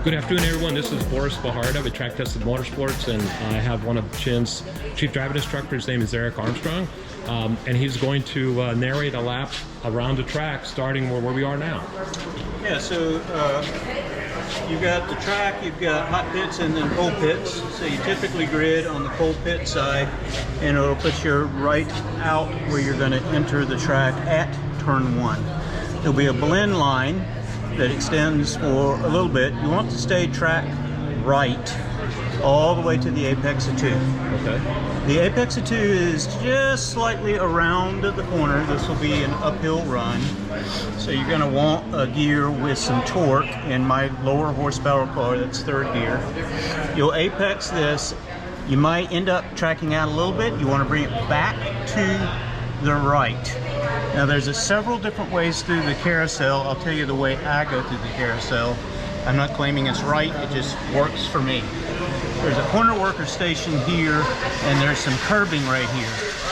Good afternoon, everyone. This is Boris with Track Tested Motorsports, and I have one of Chin's chief driving instructors. His name is Armstrong, and he's going to narrate a lap around the track, starting where we are now. Yeah, so you've got the track, you've got hot pits and then cold pits. So you typically grid on the cold pit side, and it'll put you right out where you're going to enter the track at turn 1. There'll be a blend line that extends for a little bit. You want to stay track right all the way to the apex of 2. Okay. The apex of 2 is just slightly around the corner. This will be an uphill run. So you're going to want a gear with some torque. In my lower horsepower car, that's 3rd gear. You'll apex this. You might end up tracking out a little bit. You want to bring it back to the right. Now there's several different ways through the carousel. I'll tell you the way I go through the carousel. I'm not claiming it's right, it just works for me. There's a corner worker station here, and there's some curbing right here.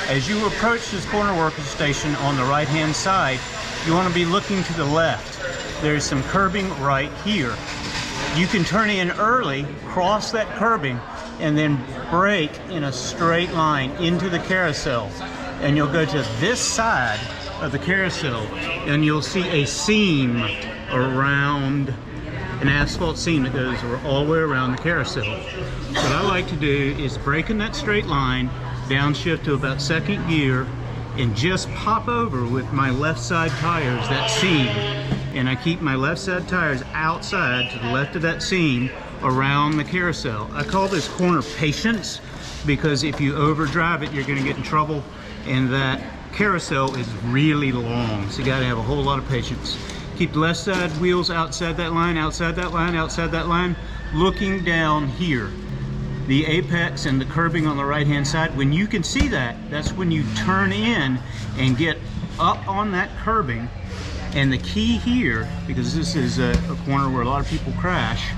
As you approach this corner worker station on the right hand side, you want to be looking to the left. There's some curbing right here. You can turn in early, cross that curbing, and then brake in a straight line into the carousel. And you'll go to this side of the carousel, and you'll see a seam around, an asphalt seam that goes all the way around the carousel. What I like to do is brake in that straight line, downshift to about 2nd gear, and just pop over with my left side tires that seam. And I keep my left side tires outside to the left of that seam around the carousel. I call this corner patience, because if you overdrive it, you're going to get in trouble, and that carousel is really long, so you got to have a whole lot of patience. Keep the left side wheels outside that line, outside that line, outside that line, looking down here. The apex and the curbing on the right hand side, when you can see that, that's when you turn in and get up on that curbing. And the key here, because this is a corner where a lot of people crash,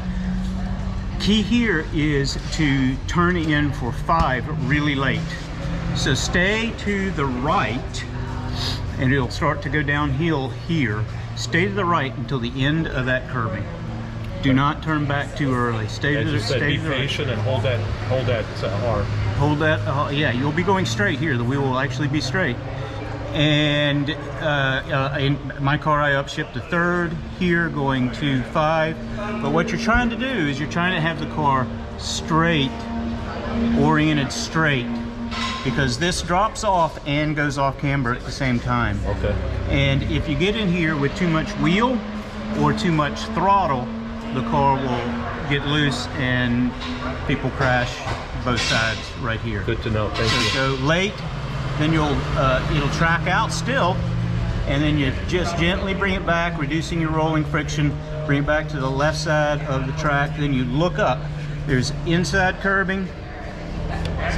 key here is to turn in for 5 really late. So stay to the right, and it'll start to go downhill here. Stay to the right until the end of that curbing. Do not turn back too early. Stay to the right. Be patient and hold that R. Hold that, yeah, you'll be going straight here. The wheel will actually be straight. And in my car, I upshift to 3rd here, going to 5. But what you're trying to do is you're trying to have the car straight, oriented straight, because this drops off and goes off camber at the same time. Okay. And if you get in here with too much wheel or too much throttle, the car will get loose and people crash both sides right here. Good to know. Thank you. So late, then it'll track out still, and then you just gently bring it back, reducing your rolling friction, bring it back to the left side of the track. Then you look up. There's inside curbing,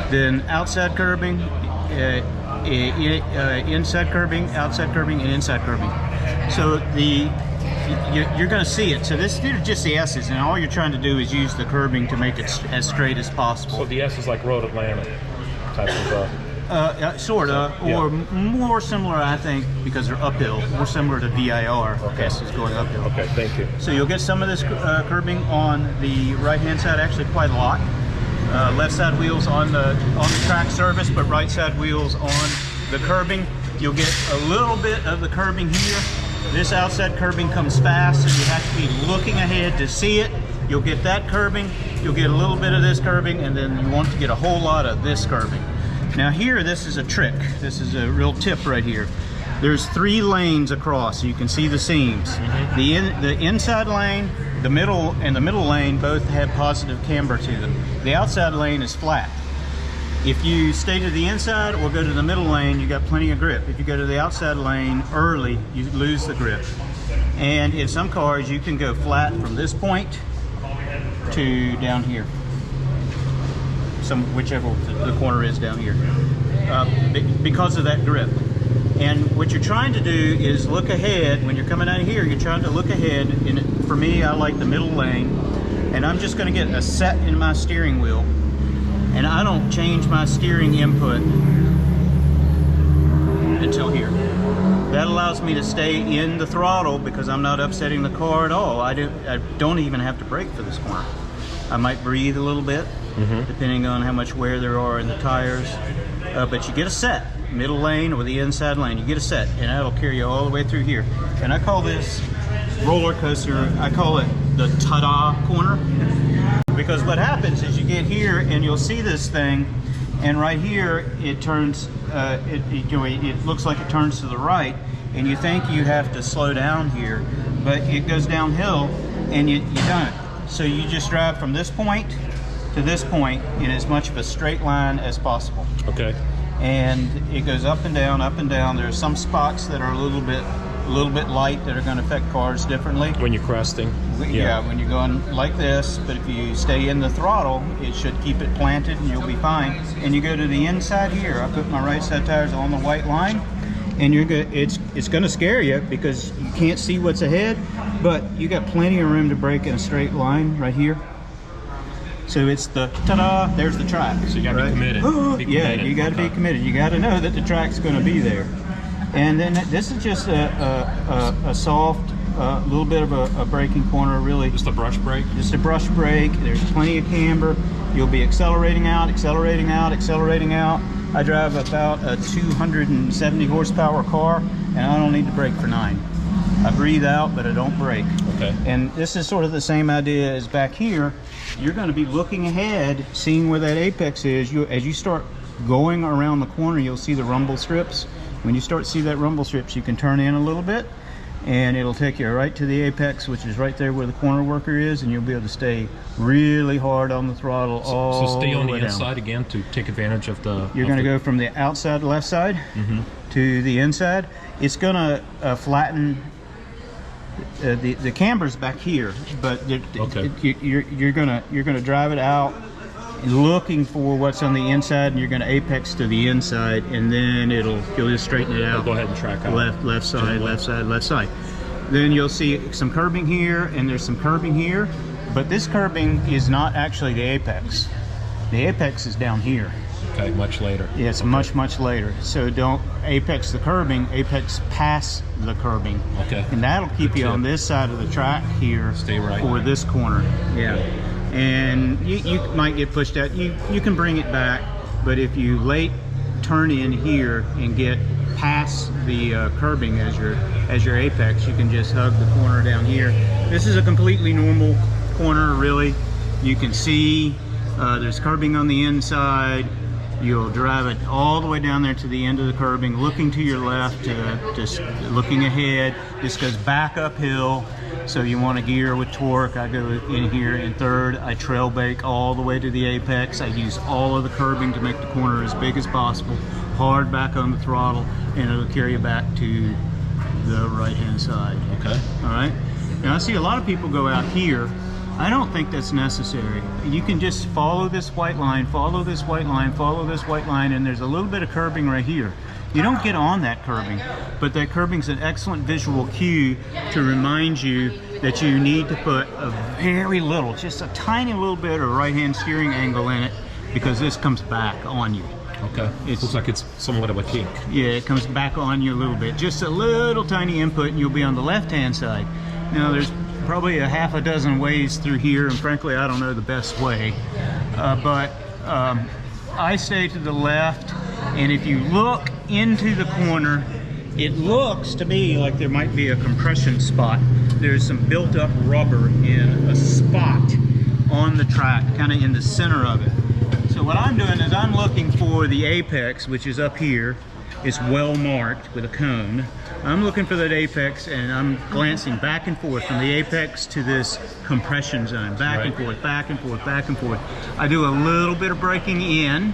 then outside curbing, inside curbing, outside curbing, and inside curbing. So you're going to see it. So these are just the S's, and all you're trying to do is use the curbing to make it as straight as possible. So the S is like Road Atlanta type of sort of, yeah. Or more similar, I think, because they're uphill, more similar to VIR. Okay. S is going uphill. Okay, thank you. So you'll get some of this curbing on the right-hand side, actually quite a lot. Left side wheels on the track surface, but right side wheels on the curbing. You'll get a little bit of the curbing here. This outside curbing comes fast, so you have to be looking ahead to see it. You'll get that curbing, you'll get a little bit of this curbing, and then you want to get a whole lot of this curbing. Now here, this is a trick. This is a real tip right here. There's 3 lanes across, so you can see the seams. Mm-hmm. The inside lane, the middle, and the middle lane both have positive camber to them. The outside lane is flat. If you stay to the inside or go to the middle lane, you got plenty of grip. If you go to the outside lane early, you lose the grip. And in some cars, you can go flat from this point to down here. Whichever the corner is down here, because of that grip. And what you're trying to do is look ahead. When you're coming out of here, you're trying to look ahead. And for me, I like the middle lane. And I'm just going to get a set in my steering wheel. And I don't change my steering input until here. That allows me to stay in the throttle because I'm not upsetting the car at all. I don't even have to brake for this corner. I might breathe a little bit, depending on how much wear there are in the tires. But you get a set, middle lane or the inside lane, you get a set, and that'll carry you all the way through here. And I call this roller coaster, I call it the ta-da corner. Because what happens is you get here and you'll see this thing, and right here it turns, it looks like it turns to the right, and you think you have to slow down here, but it goes downhill and you don't. So you just drive from this point to this point in as much of a straight line as possible. Okay. And it goes up and down, up and down. There are some spots that are a little bit light that are going to affect cars differently. When you're cresting? Yeah, when you're going like this, but if you stay in the throttle, it should keep it planted and you'll be fine. And you go to the inside here. I put my right side tires on the white line, and you're good. It's going to scare you because you can't see what's ahead, but you got plenty of room to brake in a straight line right here. So it's the ta-da, there's the track. So you gotta be committed. Yeah, you gotta be committed. You gotta know that the track's gonna be there. And then this is just a soft, little bit of a braking corner, really. Just a brush brake? Just a brush brake. There's plenty of camber. You'll be accelerating out, accelerating out, accelerating out. I drive about a 270 horsepower car, and I don't need to brake for 9. I breathe out, but I don't brake. Okay. And this is sort of the same idea as back here. You're going to be looking ahead, seeing where that apex is. As you start going around the corner, you'll see the rumble strips. When you start to see that rumble strips, you can turn in a little bit, and it'll take you right to the apex, which is right there where the corner worker is, and you'll be able to stay really hard on the throttle all the way down. So stay on the inside again to take advantage of the... You're going to go from the outside left side to the inside. It's going to flatten... the camber's back here, but you're gonna drive it out looking for what's on the inside, and you're gonna apex to the inside, and then you'll just straighten it out. Go ahead and track out. Left side, left side, left side. Then you'll see some curbing here, and there's some curbing here, but this curbing is not actually the apex. The apex is down here. Okay, much later. Yeah, it's much later. So don't apex the curbing, apex past the curbing. Okay. And that'll keep you on this side of the track here. Stay right for this corner. Yeah. Okay. And you might get pushed out. You can bring it back, but if you late turn in here and get past the curbing as your apex, you can just hug the corner down here. This is a completely normal corner, really. You can see there's curbing on the inside. You'll drive it all the way down there to the end of the curbing, looking to your left, just looking ahead. This goes back uphill, so you want to gear with torque. I go in here in third. I trail bake all the way to the apex. I use all of the curbing to make the corner as big as possible. Hard back on the throttle, and it'll carry you back to the right-hand side. Okay. All right. Now I see a lot of people go out here. I don't think that's necessary. You can just follow this white line, follow this white line, follow this white line, and there's a little bit of curbing right here. You don't get on that curbing, but that curbing's an excellent visual cue to remind you that you need to put a very little, just a tiny little bit of right-hand steering angle in it, because this comes back on you. Okay. It looks like it's somewhat of a kink. Yeah, it comes back on you a little bit. Just a little tiny input, and you'll be on the left-hand side. Now, there's probably a half a dozen ways through here, and frankly I don't know the best way, but I stay to the left, and if you look into the corner, it looks to me like there might be a compression spot. There's some built up rubber in a spot on the track, kind of in the center of it. So what I'm doing is I'm looking for the apex, which is up here. It's well marked with a cone. I'm looking for that apex, and I'm glancing back and forth from the apex to this compression zone, back and forth, back and forth, back and forth. I do a little bit of braking in,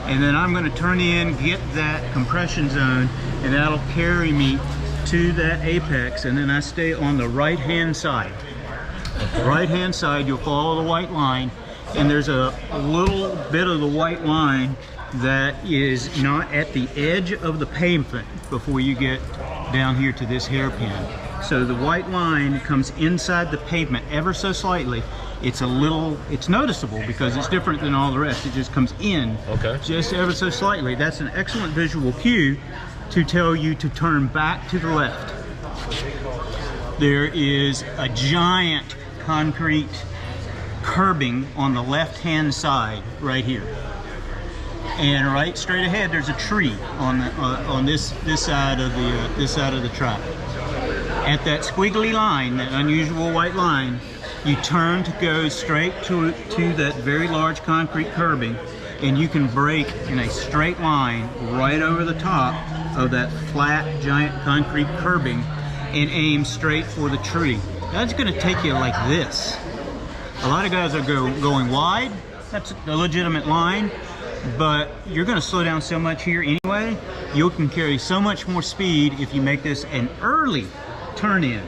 and then I'm going to turn in, get that compression zone, and that'll carry me to that apex, and then I stay on the right-hand side. Right-hand side, you'll follow the white line, and there's a little bit of the white line that is not at the edge of the pavement before you get down here to this hairpin. So the white line comes inside the pavement ever so slightly. It's noticeable because it's different than all the rest. It just comes in just ever so slightly. That's an excellent visual cue to tell you to turn back to the left. There is a giant concrete curbing on the left-hand side right here. And right straight ahead, there's a tree on this side of the track. At that squiggly line, that unusual white line, you turn to go straight to that very large concrete curbing, and you can brake in a straight line right over the top of that flat, giant concrete curbing and aim straight for the tree. That's going to take you like this. A lot of guys are going wide. That's a legitimate line. But you're going to slow down so much here anyway, you can carry so much more speed if you make this an early turn in.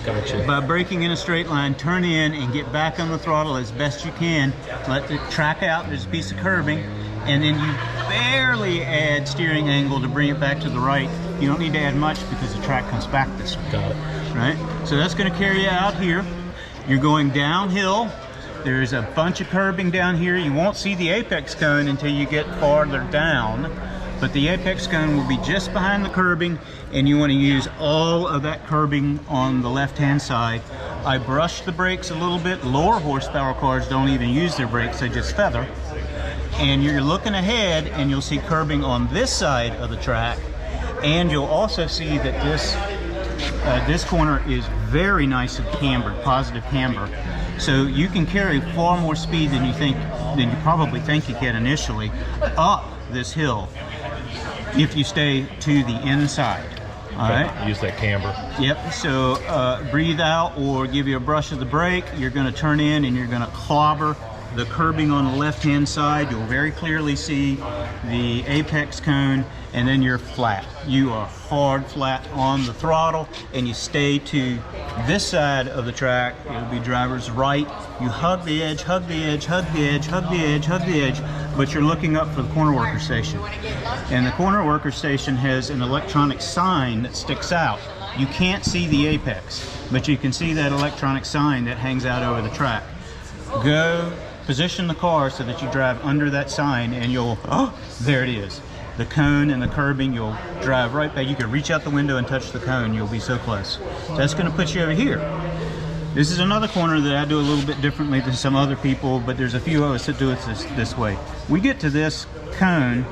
Gotcha. By braking in a straight line, turn in and get back on the throttle as best you can. Let the track out, there's a piece of curbing, and then you barely add steering angle to bring it back to the right. You don't need to add much because the track comes back this way. Got it. Right? So that's going to carry you out here. You're going downhill. There's a bunch of curbing down here. You won't see the apex cone until you get farther down, but the apex cone will be just behind the curbing, and you want to use all of that curbing on the left-hand side. I brushed the brakes a little bit. Lower horsepower cars don't even use their brakes, they just feather. And you're looking ahead, and you'll see curbing on this side of the track, and you'll also see that this corner is very nice and cambered, positive camber. So you can carry far more speed than you probably think you can initially up this hill if you stay to the inside. All right. Use that camber. Yep. So breathe out or give you a brush of the brake. You're going to turn in and you're going to clobber the curbing on the left-hand side. You'll very clearly see the apex cone, and then you're flat. You are hard flat on the throttle, and you stay to this side of the track. It'll be driver's right. You hug the edge, hug the edge, hug the edge, hug the edge, hug the edge, but you're looking up for the corner worker station. And the corner worker station has an electronic sign that sticks out. You can't see the apex, but you can see that electronic sign that hangs out over the track. Go position the car so that you drive under that sign, and you'll, oh, there it is. The cone and the curbing, you'll drive right back. You can reach out the window and touch the cone. You'll be so close. So that's going to put you over here. This is another corner that I do a little bit differently than some other people, but there's a few of us that do it this way. We get to this cone,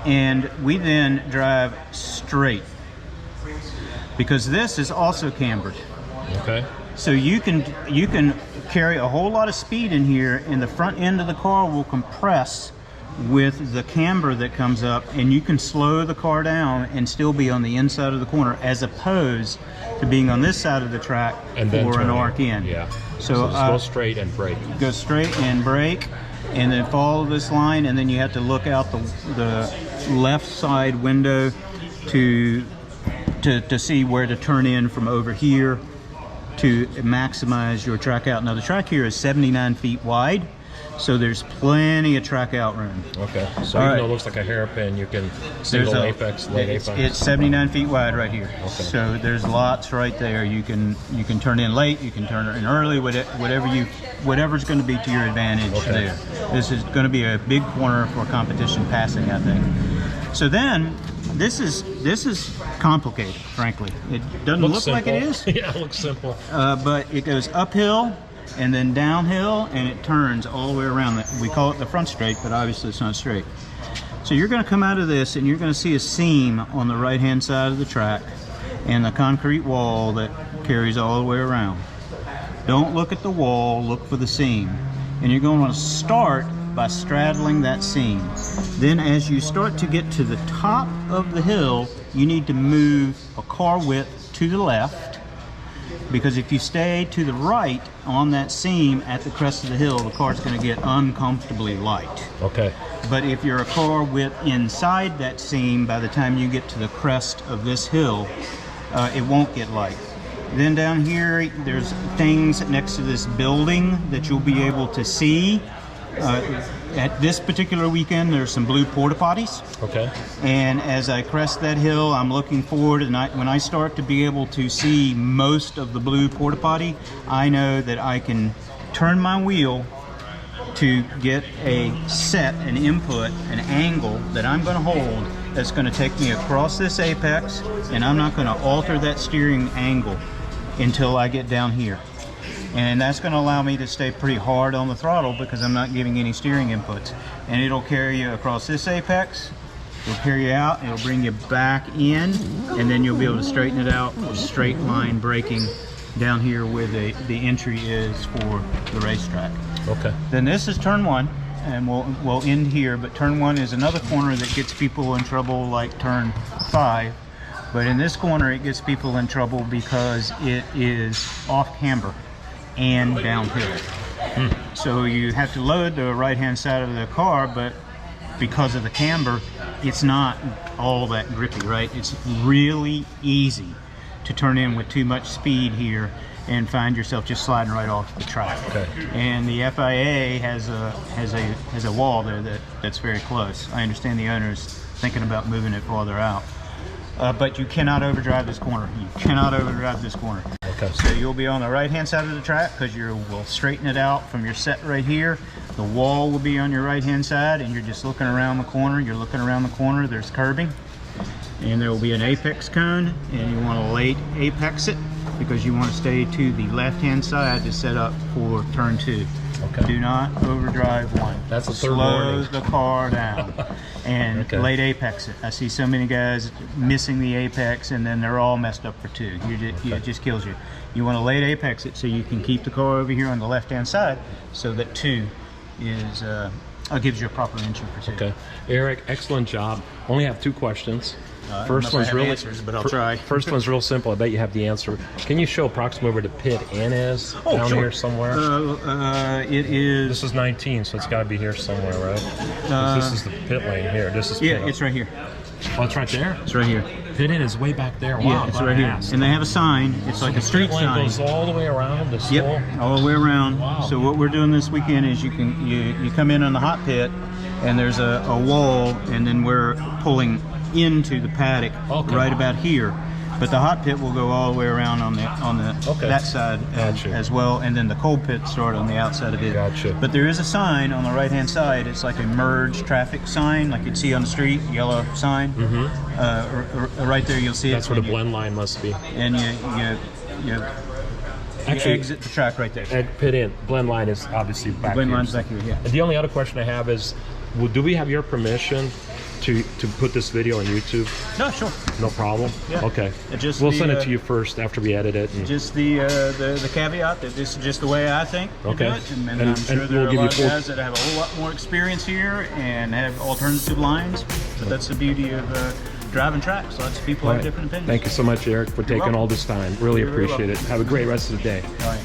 and we then drive straight, because this is also cambered. Okay. So you can carry a whole lot of speed in here, and the front end of the car will compress with the camber that comes up, and you can slow the car down and still be on the inside of the corner, as opposed to being on this side of the track and then for an arc in. Yeah. So just go straight and brake. Go straight and brake, and then follow this line, and then you have to look out the left side window to see where to turn in from over here to maximize your track out. Now the track here is 79 feet wide, so there's plenty of track out room. Okay, so even though it looks like a hairpin, you can single apex, late apex. It's 79 feet wide right here. Okay. So there's lots right there. You can turn in late, you can turn in early, whatever's going to be to your advantage there. This is going to be a big corner for competition passing, I think. So then this is complicated, frankly. It doesn't look like it is. Yeah, it looks simple. But it goes uphill and then downhill, and it turns all the way around. We call it the front straight, but obviously it's not straight. So you're going to come out of this, and you're going to see a seam on the right-hand side of the track and the concrete wall that carries all the way around. Don't look at the wall, look for the seam. And you're going to want to start by straddling that seam. Then as you start to get to the top of the hill, you need to move a car width to the left, because if you stay to the right on that seam at the crest of the hill, the car's going to get uncomfortably light. Okay. But if you're a car width inside that seam, by the time you get to the crest of this hill, it won't get light. Then down here, there's things next to this building that you'll be able to see. At this particular weekend, there's some blue porta potties. Okay. And as I crest that hill, I'm looking forward, and when I start to be able to see most of the blue porta potty, I know that I can turn my wheel to get a set, an input, an angle that I'm going to hold that's going to take me across this apex, and I'm not going to alter that steering angle until I get down here. And that's going to allow me to stay pretty hard on the throttle because I'm not giving any steering inputs. And it'll carry you across this apex, it'll carry you out, it'll bring you back in, and then you'll be able to straighten it out with straight line braking down here where the entry is for the racetrack. Okay. Then this is turn 1, and we'll end here, but turn 1 is another corner that gets people in trouble like turn 5. But in this corner it gets people in trouble because it is off camber and downhill. So you have to load the right hand side of the car, but because of the camber, it's not all that grippy, right? It's really easy to turn in with too much speed here and find yourself just sliding right off the track. Okay. And the FIA has a wall there that's very close. I understand the owner's thinking about moving it farther out. But you cannot overdrive this corner. You cannot overdrive this corner. Okay. So you'll be on the right hand side of the track because we'll straighten it out from your set right here. The wall will be on your right hand side, and you're just looking around the corner. You're looking around the corner, there's curbing, and there will be an apex cone, and you want to late apex it because you want to stay to the left hand side to set up for turn 2. Okay. Do not overdrive 1. That's the third Slow warning. the car down and Okay. late apex it. I see so many guys missing the apex and then they're all messed up for 2. It just kills you. You want to late apex it so you can keep the car over here on the left hand side so that 2 is gives you a proper entry for 2. Okay. Eric, excellent job. Only have 2 questions. First one's really answers, but I'll try. First one's real simple. I bet you have the answer. Can you show approximately where the pit in is? Down sure. here somewhere? It is. This is 19, so it's got to be here somewhere, right? 'Cause this is the pit lane here. This is Yeah, pit. it's right here. Oh, it's right there? It's right here. Pit in is way back there. Wow, Yeah, it's glad right I here. asked. And they have a sign. It's like a street Pit lane sign. goes all the way around the Yep, school. all the way around. Wow. So what we're doing this weekend is you come in on the hot pit, and there's a wall, and then we're pulling into the paddock right about here. But the hot pit will go all the way around on the that side as well, and then the cold pit start on the outside of it. Gotcha. But there is a sign on the right hand side. It's like a merge traffic sign, like you'd see on the street, yellow sign. Right there, you'll see That's it. where the blend line must be. And you Actually, exit the track right there. At pit in, blend line is obviously back Blend here. line's back here, yeah. And the only other question I have is, do we have your permission to put this video on YouTube? No, sure. No problem? Yeah. Okay. Just we'll the, send it to you first after we edit it. And Just the caveat that this is just the way I think to Okay. do it. And And- I'm sure and there we'll are a give lot of you full- guys that have a whole lot more experience here and have alternative lines. But that's the beauty of driving tracks. Lots of people All have right. different opinions. Thank you so much, Eric, for taking welcome. all this time. Really You're very appreciate it. Have a great rest of the day. All right.